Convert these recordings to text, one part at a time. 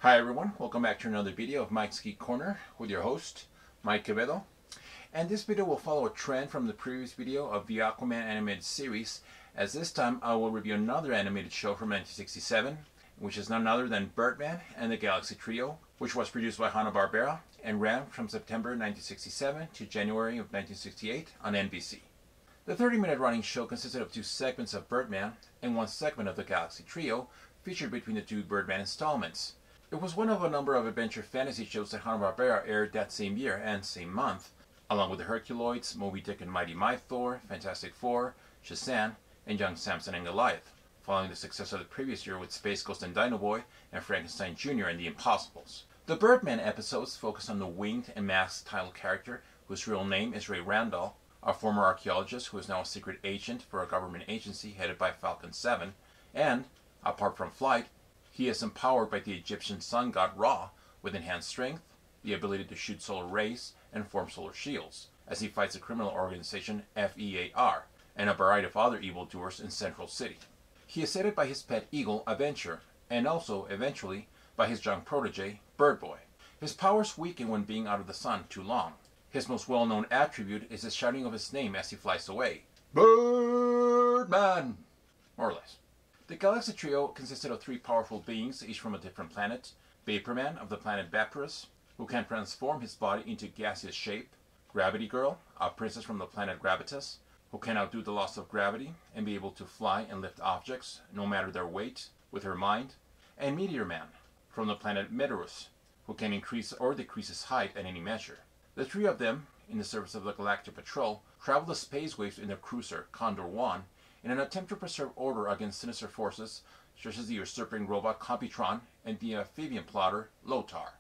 Hi everyone, welcome back to another video of Mike's Geek Corner with your host, Mike Quevedo. And this video will follow a trend from the previous video of the Aquaman animated series, as this time I will review another animated show from 1967, which is none other than Birdman and the Galaxy Trio, which was produced by Hanna-Barbera and ran from September 1967 to January of 1968 on NBC. The 30-minute running show consisted of two segments of Birdman and one segment of the Galaxy Trio, featured between the two Birdman installments. It was one of a number of adventure fantasy shows that Hanna-Barbera aired that same year and same month, along with the Herculoids, Moby Dick and Mighty Thor, Fantastic Four, Shazam, and Young Samson and Goliath, following the success of the previous year with Space Ghost and Dino Boy and Frankenstein Jr. and the Impossibles. The Birdman episodes focus on the winged and masked title character, whose real name is Ray Randall, a former archaeologist who is now a secret agent for a government agency headed by Falcon 7, and, apart from flight, he is empowered by the Egyptian sun god Ra with enhanced strength, the ability to shoot solar rays, and form solar shields, as he fights the criminal organization FEAR and a variety of other evildoers in Central City. He is aided by his pet eagle, Adventure, and also, eventually, by his young protege, Bird Boy. His powers weaken when being out of the sun too long. His most well-known attribute is the shouting of his name as he flies away. Birdman! More or less. The Galaxy Trio consisted of three powerful beings, each from a different planet. Vaporman of the planet Vaporus, who can transform his body into gaseous shape. Gravity Girl, a princess from the planet Gravitas, who can outdo the loss of gravity and be able to fly and lift objects, no matter their weight, with her mind. And Meteor Man, from the planet Meteorus, who can increase or decrease his height at any measure. The three of them, in the service of the Galactic Patrol, travel the space waves in their cruiser, Condor 1, in an attempt to preserve order against sinister forces such as the usurping robot Computron and the amphibian plotter Lotar.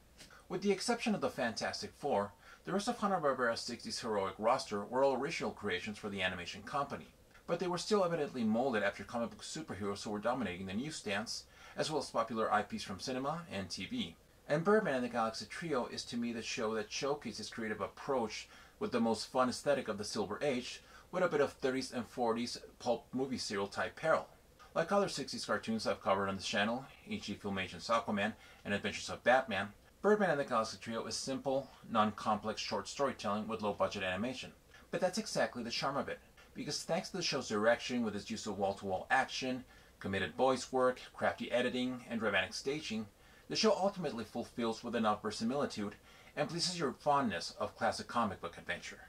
With the exception of the Fantastic Four, the rest of Hanna-Barbera's 60s heroic roster were all original creations for the animation company, but they were still evidently molded after comic book superheroes who were dominating the newsstands, as well as popular IPs from cinema and TV. And Birdman and the Galaxy Trio is to me the show that showcases his creative approach with the most fun aesthetic of the Silver Age, with a bit of 30s and 40s pulp movie serial type peril. Like other 60s cartoons I've covered on this channel, e.g. Filmation's Aquaman and Adventures of Batman, Birdman and the Galaxy Trio is simple, non-complex short storytelling with low-budget animation. But that's exactly the charm of it, because thanks to the show's direction with its use of wall-to-wall action, committed voice work, crafty editing, and dramatic staging, the show ultimately fulfills with enough verisimilitude and pleases your fondness of classic comic book adventure.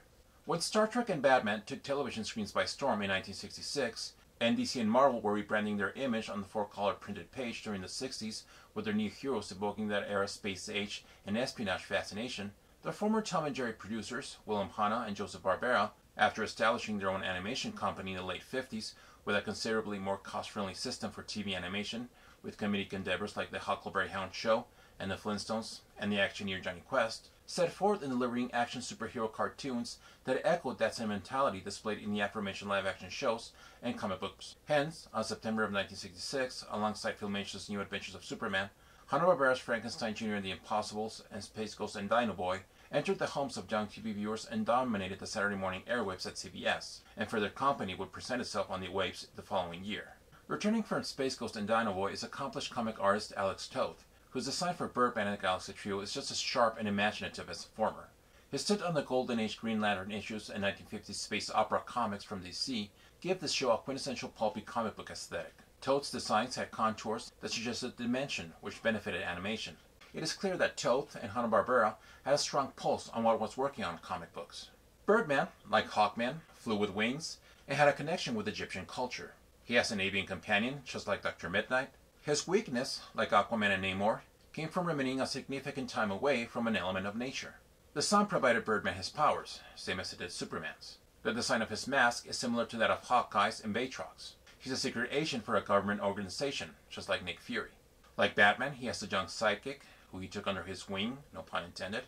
When Star Trek and Batman took television screens by storm in 1966, and DC and Marvel were rebranding their image on the four-color printed page during the 60s with their new heroes evoking that era's space age and espionage fascination, the former Tom and Jerry producers, William Hanna and Joseph Barbera, after establishing their own animation company in the late 50s with a considerably more cost-friendly system for TV animation, with comedic endeavors like the Huckleberry Hound Show and the Flintstones and the actioneer Jonny Quest, set forth in delivering action superhero cartoons that echoed that sentimentality displayed in the aforementioned live-action shows and comic books. Hence, on September of 1966, alongside Filmation's New Adventures of Superman, Hanna-Barbera's Frankenstein Jr. and the Impossibles and Space Ghost and Dino Boy entered the homes of young TV viewers and dominated the Saturday morning airwaves at CBS, and further company would present itself on the waves the following year. Returning from Space Ghost and Dino Boy is accomplished comic artist Alex Toth, whose design for Birdman and the Galaxy Trio is just as sharp and imaginative as the former. His stint on the Golden Age Green Lantern issues and 1950s space opera comics from DC give this show a quintessential pulpy comic book aesthetic. Toth's designs had contours that suggested dimension, which benefited animation. It is clear that Toth and Hanna-Barbera had a strong pulse on what was working on comic books. Birdman, like Hawkman, flew with wings and had a connection with Egyptian culture. He has an avian companion, just like Dr. Midnight. His weakness, like Aquaman and Namor, came from remaining a significant time away from an element of nature. The sun provided Birdman his powers, same as it did Superman's. The design of his mask is similar to that of Hawkeye's and Batroc's. He's a secret agent for a government organization, just like Nick Fury. Like Batman, he has a young sidekick, who he took under his wing, no pun intended,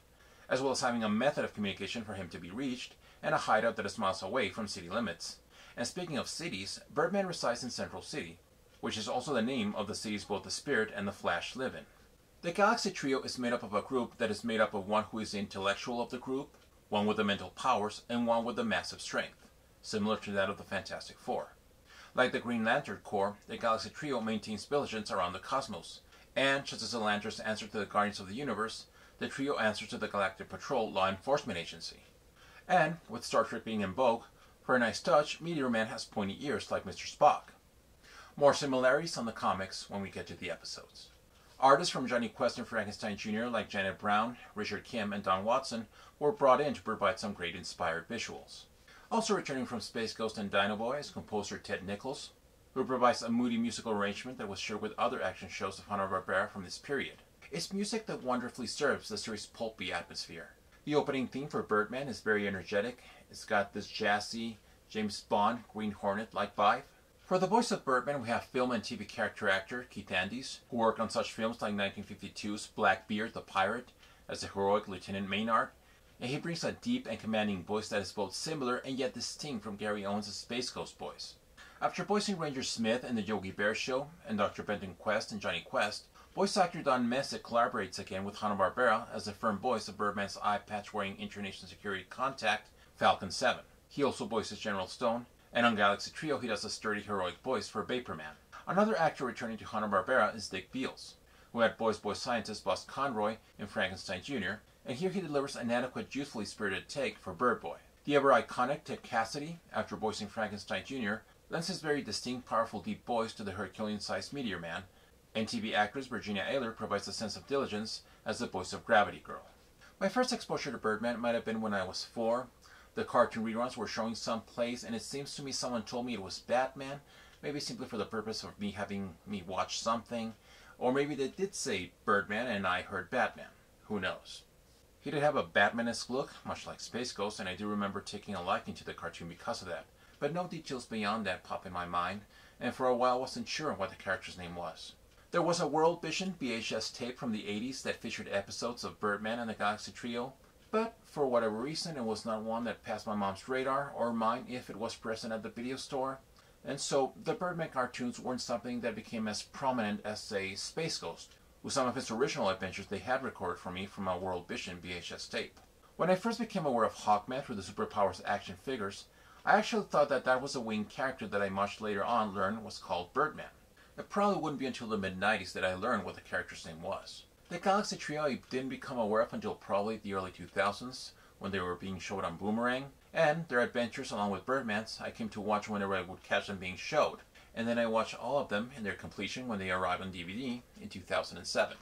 as well as having a method of communication for him to be reached, and a hideout that is miles away from city limits. And speaking of cities, Birdman resides in Central City, which is also the name of the cities both the Spirit and the Flash live in. The Galaxy Trio is made up of a group that is made up of one who is the intellectual of the group, one with the mental powers, and one with the massive strength, similar to that of the Fantastic Four. Like the Green Lantern Corps, the Galaxy Trio maintains vigilance around the cosmos, And just as the Lanterns answer to the Guardians of the Universe, the trio answers to the Galactic Patrol Law Enforcement Agency. And, with Star Trek being in vogue, for a nice touch, Meteor Man has pointy ears like Mr. Spock. More similarities on the comics when we get to the episodes. Artists from Jonny Quest and Frankenstein Jr. like Janet Brown, Richard Kim, and Don Watson were brought in to provide some great inspired visuals. Also returning from Space Ghost and Dino Boy is composer Ted Nichols, who provides a moody musical arrangement that was shared with other action shows of Hanna-Barbera from this period. It's music that wonderfully serves the series' pulpy atmosphere. The opening theme for Birdman is very energetic. It's got this jazzy, James Bond, Green Hornet-like vibe. For the voice of Birdman, we have film and TV character actor Keith Andes, who worked on such films like 1952's Blackbeard the Pirate as the heroic Lieutenant Maynard, and he brings a deep and commanding voice that is both similar and yet distinct from Gary Owens' Space Ghost voice. After voicing Ranger Smith in the Yogi Bear Show and Dr. Benton Quest in Jonny Quest, voice actor Don Messick collaborates again with Hanna-Barbera as the firm voice of Birdman's eye patch-wearing international security contact, Falcon 7. He also voices General Stone, and on Galaxy Trio he does a sturdy heroic voice for Birdman. Another actor returning to Hanna-Barbera is Dick Beals, who had voiced boy scientist Buzz Conroy in Frankenstein Jr., and here he delivers an adequate, youthfully spirited take for Bird Boy. The ever-iconic Ted Cassidy, after voicing Frankenstein Jr., lends his very distinct, powerful, deep voice to the Herculean-sized Meteor Man, and TV actress Virginia Ayler provides a sense of diligence as the voice of Gravity Girl. My first exposure to Birdman might have been when I was 4. The cartoon reruns were showing some plays, and it seems to me someone told me it was Batman, maybe simply for the purpose of having me watch something, or maybe they did say Birdman and I heard Batman. Who knows? He did have a Batman-esque look, much like Space Ghost, and I do remember taking a liking to the cartoon because of that. But no details beyond that pop in my mind, and for a while I wasn't sure what the character's name was. There was a World Vision VHS tape from the 80s that featured episodes of Birdman and the Galaxy Trio, but for whatever reason it was not one that passed my mom's radar, or mine if it was present at the video store, and so the Birdman cartoons weren't something that became as prominent as, say, Space Ghost, with some of his original adventures they had recorded for me from a World Vision VHS tape. When I first became aware of Hawkman through the Superpowers action figures, I actually thought that was a winged character that I much later on learned was called Birdman. It probably wouldn't be until the mid-90s that I learned what the character's name was. The Galaxy Trio I didn't become aware of until probably the early 2000s, when they were being showed on Boomerang, and their adventures along with Birdman's I came to watch whenever I would catch them being showed, and then I watched all of them in their completion when they arrived on DVD in 2007.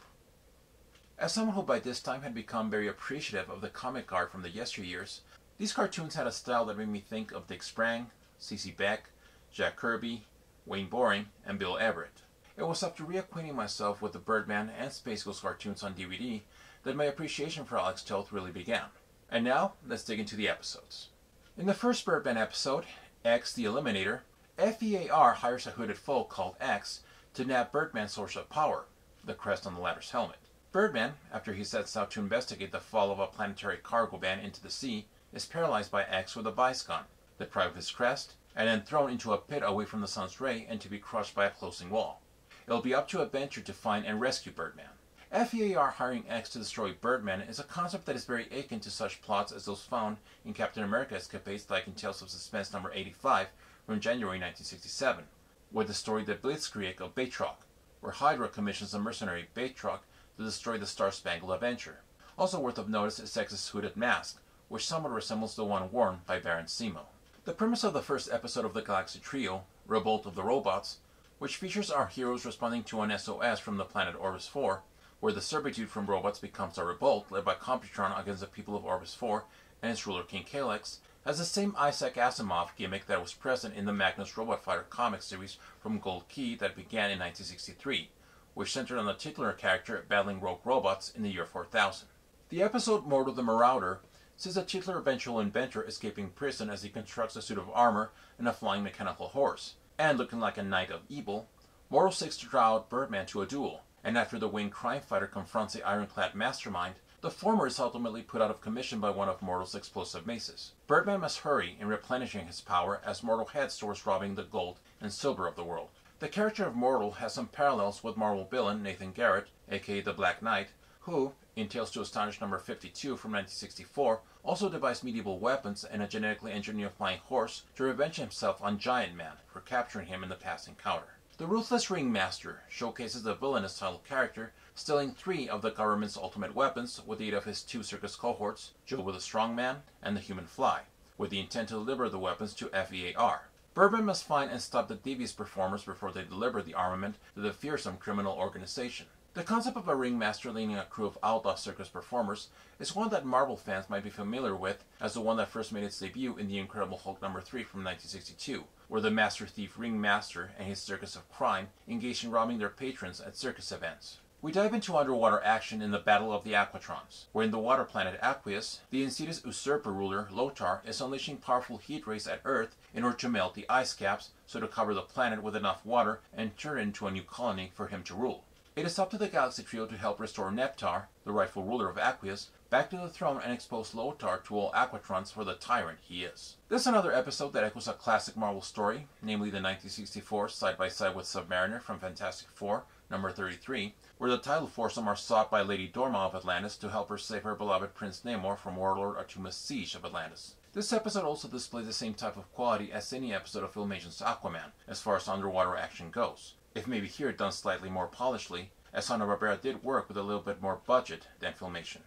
As someone who by this time had become very appreciative of the comic art from the yesteryears, these cartoons had a style that made me think of Dick Sprang, C.C. Beck, Jack Kirby, Wayne Boring, and Bill Everett. It was after reacquainting myself with the Birdman and Space Ghost cartoons on DVD that my appreciation for Alex Toth really began. And now, let's dig into the episodes. In the first Birdman episode, X the Eliminator, FEAR hires a hooded foe called X to nab Birdman's source of power, the crest on the latter's helmet. Birdman, after he sets out to investigate the fall of a planetary cargo van into the sea, is paralyzed by X with a vice gun, deprived of his crest, and then thrown into a pit away from the sun's ray and to be crushed by a closing wall. It'll be up to Adventure to find and rescue Birdman. FEAR hiring X to destroy Birdman is a concept that is very akin to such plots as those found in Captain America escapades like in Tales of Suspense number 85 from January 1967, with the story The Blitzkrieg of Batroc, where Hydra commissions a mercenary Batroc to destroy the Star-Spangled Adventure. Also worth of notice is X's hooded mask, which somewhat resembles the one worn by Baron Zemo. The premise of the first episode of the Galaxy Trio, Revolt of the Robots, which features our heroes responding to an SOS from the planet Orbis 4, where the servitude from robots becomes a revolt led by Computron against the people of Orbis 4 and its ruler King Kalex, has the same Isaac Asimov gimmick that was present in the Magnus Robot Fighter comic series from Gold Key that began in 1963, which centered on the titular character battling rogue robots in the year 4000. The episode Mordo the Marauder sees the titular eventual inventor escaping prison as he constructs a suit of armor and a flying mechanical horse, and looking like a knight of evil, Mordo seeks to draw out Birdman to a duel, and after the winged crime fighter confronts the ironclad mastermind, the former is ultimately put out of commission by one of Mordo's explosive maces. Birdman must hurry in replenishing his power as Mordo heads towards robbing the gold and silver of the world. The character of Mordo has some parallels with Marvel villain Nathan Garrett, aka the Black Knight, who, in Tales to Astonish number 52 from 1964, also devised medieval weapons and a genetically engineered flying horse to revenge himself on Giant Man for capturing him in the past encounter. The Ruthless Ringmaster showcases the villainous title character stealing 3 of the government's ultimate weapons with the aid of his 2 circus cohorts, Joe the Strongman and the Human Fly, with the intent to deliver the weapons to FEAR. Birdman must find and stop the devious performers before they deliver the armament to the fearsome criminal organization. The concept of a ringmaster leading a crew of outlaw circus performers is one that Marvel fans might be familiar with as the one that first made its debut in The Incredible Hulk #3 from 1962, where the master thief Ringmaster and his circus of crime engaged in robbing their patrons at circus events. We dive into underwater action in the Battle of the Aquatrons, where in the water planet Aqueous, the insidious usurper ruler Lotar is unleashing powerful heat rays at Earth in order to melt the ice caps so to cover the planet with enough water and turn it into a new colony for him to rule. It is up to the Galaxy Trio to help restore Neptar, the rightful ruler of Aqueous, back to the throne and expose Lotar to all Aquatrons for the tyrant he is. This is another episode that echoes a classic Marvel story, namely the 1964 side-by-side with Submariner from Fantastic Four, number 33, where the title foursome are sought by Lady Dorma of Atlantis to help her save her beloved Prince Namor from Warlord Atuma's siege of Atlantis. This episode also displays the same type of quality as any episode of Filmation's Aquaman, as far as underwater action goes, if maybe here done slightly more polishedly, as Hanna-Barbera did work with a little bit more budget than Filmation.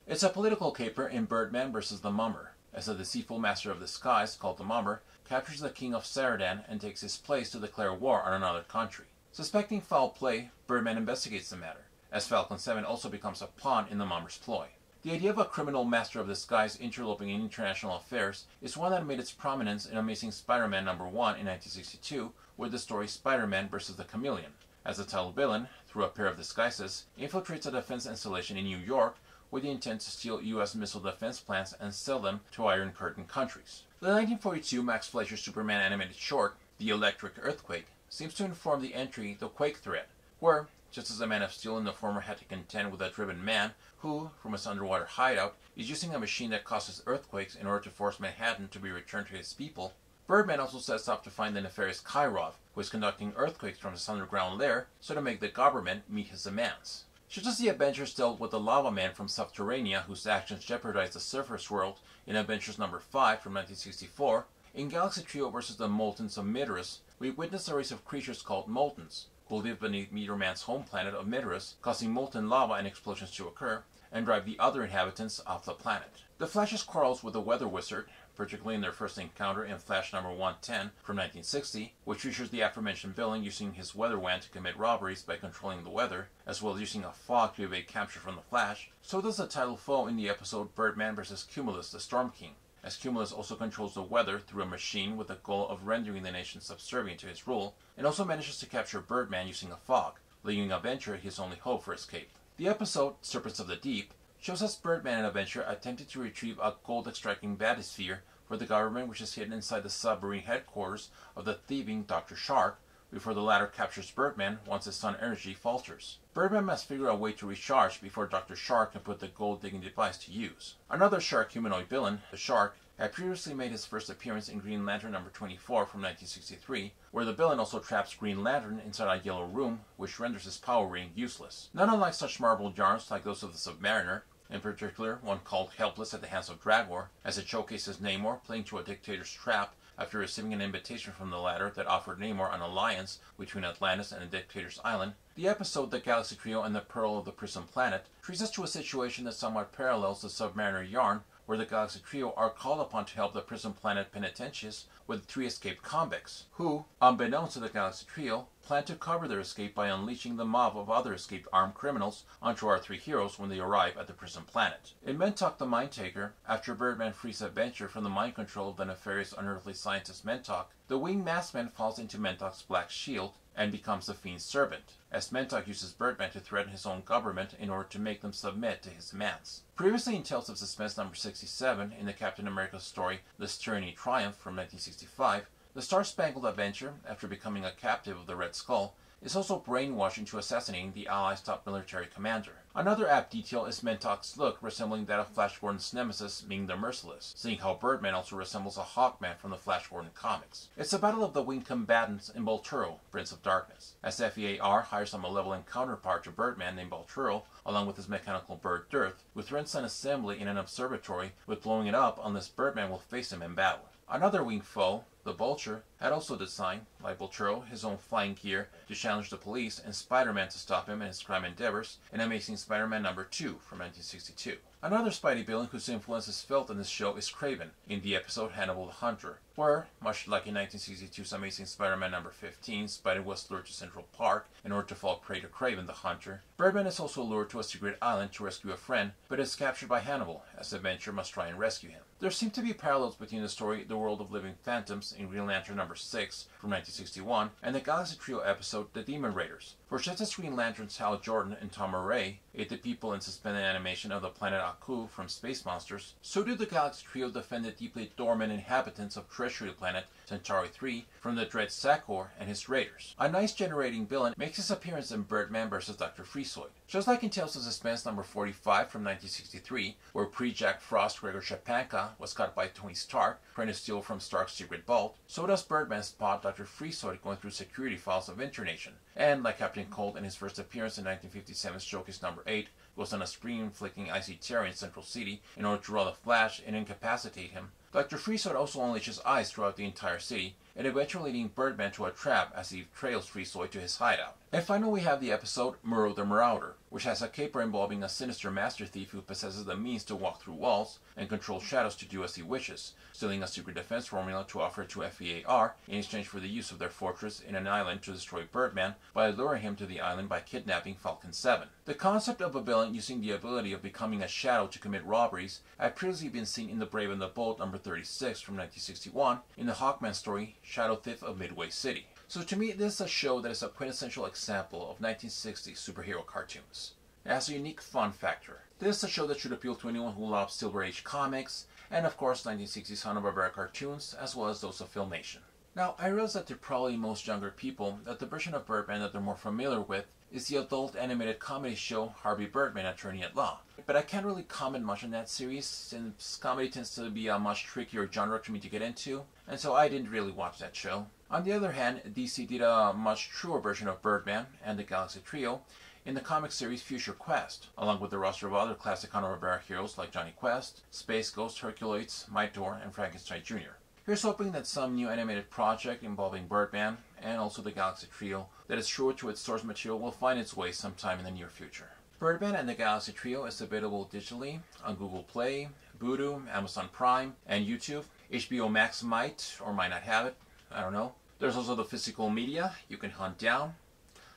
It's a political caper in Birdman vs. the Mummer, as a deceitful master of disguise called the Mummer captures the king of Saradan and takes his place to declare war on another country. Suspecting foul play, Birdman investigates the matter, as Falcon 7 also becomes a pawn in the Mummer's ploy. The idea of a criminal master of disguise interloping in international affairs is one that made its prominence in Amazing Spider-Man #1 in 1962 with the story Spider-Man vs. the Chameleon, as the title villain, through a pair of disguises, infiltrates a defense installation in New York with the intent to steal U.S. missile defense plans and sell them to Iron Curtain countries. The 1942 Max Fleischer Superman animated short, The Electric Earthquake, seems to inform the entry The Quake Threat, where, just as the Man of Steel in the former had to contend with a driven man who, from his underwater hideout, is using a machine that causes earthquakes in order to force Manhattan to be returned to his people, Birdman also sets off to find the nefarious Kyrov, who is conducting earthquakes from his underground lair so to make the government meet his demands. Just as the Avengers dealt with the Lava Man from Subterranea, whose actions jeopardized the surface world in Avengers #5 from 1964, in Galaxy Trio vs. the Moltons of Midorus, we witness a race of creatures called Moltons, who live beneath Meteor Man's home planet of Midorus, causing molten lava and explosions to occur, and drive the other inhabitants off the planet. The Flash's quarrels with the Weather Wizard, particularly in their first encounter in Flash #110 from 1960, which features the aforementioned villain using his weather wand to commit robberies by controlling the weather, as well as using a fog to evade capture from the Flash, so does the title foe in the episode Birdman vs. Cumulus the Storm King, as Cumulus also controls the weather through a machine with the goal of rendering the nation subservient to his rule, and also manages to capture Birdman using a fog, leaving Adventure his only hope for escape. The episode, Serpents of the Deep, shows us Birdman and Adventure attempting to retrieve a gold-extracting bathysphere for the government, which is hidden inside the submarine headquarters of the thieving Dr. Shark, before the latter captures Birdman once his sun energy falters. Birdman must figure a way to recharge before Dr. Shark can put the gold-digging device to use. Another Shark humanoid villain, the Shark, had previously made his first appearance in Green Lantern #24 from 1963, where the villain also traps Green Lantern inside a yellow room, which renders his power ring useless. Not unlike such Marvel yarns like those of the Submariner, in particular one called Helpless at the Hands of Dragor, as it showcases Namor playing to a dictator's trap after receiving an invitation from the latter that offered Namor an alliance between Atlantis and the dictator's island. The episode The Galaxy Trio and the Pearl of the Prison Planet treats us to a situation that somewhat parallels the Submariner yarn, where the Galaxy Trio are called upon to help the prison planet Penitentius with 3 escaped convicts, who, unbeknownst to the Galaxy Trio, plan to cover their escape by unleashing the mob of other escaped armed criminals onto our 3 heroes when they arrive at the prison planet. In Mentok the Mind Taker, after Birdman frees Adventure from the mind control of the nefarious unearthly scientist Mentok, the winged maskman falls into Mentok's black shield and becomes the Fiend's servant, as Mentok uses Birdman to threaten his own government in order to make them submit to his demands. Previously in Tales of Suspense #67 in the Captain America story This Tyranny Triumph from 1965, the Star-Spangled Adventure, after becoming a captive of the Red Skull, is also brainwashed into assassinating the Allies' top military commander. Another apt detail is Mentok's look resembling that of Flash Gordon's nemesis, Ming the Merciless, seeing how Birdman also resembles a Hawkman from the Flash Gordon comics. It's the battle of the winged combatants in Balturo, Prince of Darkness, as FEAR hires a malevolent counterpart to Birdman named Balturo, along with his mechanical bird Dirth, who threatens an assembly in an observatory with blowing it up unless Birdman will face him in battle. Another winged foe, The Vulture had also designed, like Vulturo, his own flying gear to challenge the police and Spider-Man to stop him in his crime endeavors in Amazing Spider-Man #2 from 1962. Another Spidey villain whose influence is felt in this show is Kraven in the episode Hannibal the Hunter, where, much like in 1962's Amazing Spider-Man #15, Spidey was lured to Central Park in order to fall prey to Kraven the Hunter. Birdman is also lured to a secret island to rescue a friend, but is captured by Hannibal, as the Adventurer must try and rescue him. There seem to be parallels between the story The World of Living Phantoms in Green Lantern #6 from 1961 and the Galaxy Trio episode The Demon Raiders. For just as Green Lantern's Hal Jordan and Tom Murray ate the people in suspended animation of the planet Aku from Space Monsters, so did the Galaxy Trio defend the deeply dormant inhabitants of Treasury Planet Centauri 3 from the dread Sakor and his raiders. A nice-generating villain makes his appearance in Birdman vs. Dr. Freezoid. Just like in Tales of Suspense #45 from 1963, where pre-Jack Frost Gregor Shapanka was caught by Tony Stark trying to steal from Stark's secret vault, so does Birdman spot Dr. Freezoid going through security files of Internation, and like Captain Cold in his first appearance in 1957's Showcase #8, goes on a screen-flicking icy terror in Central City in order to draw the Flash and incapacitate him. Dr. Freezoid also unleashes ice throughout the entire city, and eventually leading Birdman to a trap as he trails Freezoid to his hideout. And finally we have the episode Murrow the Marauder, which has a caper involving a sinister master thief who possesses the means to walk through walls and control shadows to do as he wishes, stealing a secret defense formula to offer to FEAR in exchange for the use of their fortress in an island to destroy Birdman by luring him to the island by kidnapping Falcon 7. The concept of a villain using the ability of becoming a shadow to commit robberies had previously been seen in The Brave and the Bold #36 from 1961 in the Hawkman story Shadow Thief of Midway City. So to me, this is a show that is a quintessential example of 1960s superhero cartoons. It has a unique fun factor. This is a show that should appeal to anyone who loves Silver Age comics, and of course 1960s Hanna-Barbera cartoons, as well as those of Filmation. Now, I realize that to probably most younger people, that the version of Birdman that they're more familiar with is the adult animated comedy show Harvey Birdman, Attorney at Law. But I can't really comment much on that series, since comedy tends to be a much trickier genre for me to get into, and so I didn't really watch that show. On the other hand, DC did a much truer version of Birdman and the Galaxy Trio in the comic series Future Quest, along with a roster of other classic Hanna-Barbera heroes like Jonny Quest, Space Ghost, Herculoids, Mightor, and Frankenstein Jr. Here's hoping that some new animated project involving Birdman and also the Galaxy Trio that is truer to its source material will find its way sometime in the near future. Birdman and the Galaxy Trio is available digitally on Google Play, Vudu, Amazon Prime, and YouTube. HBO Max might or might not have it, I don't know. There's also the physical media you can hunt down.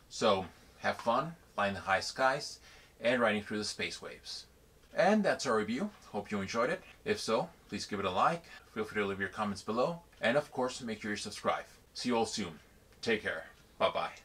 So have fun flying the high skies and riding through the space waves. And that's our review. Hope you enjoyed it. If so, please give it a like. Feel free to leave your comments below. And of course, make sure you subscribe. See you all soon. Take care. Bye-bye.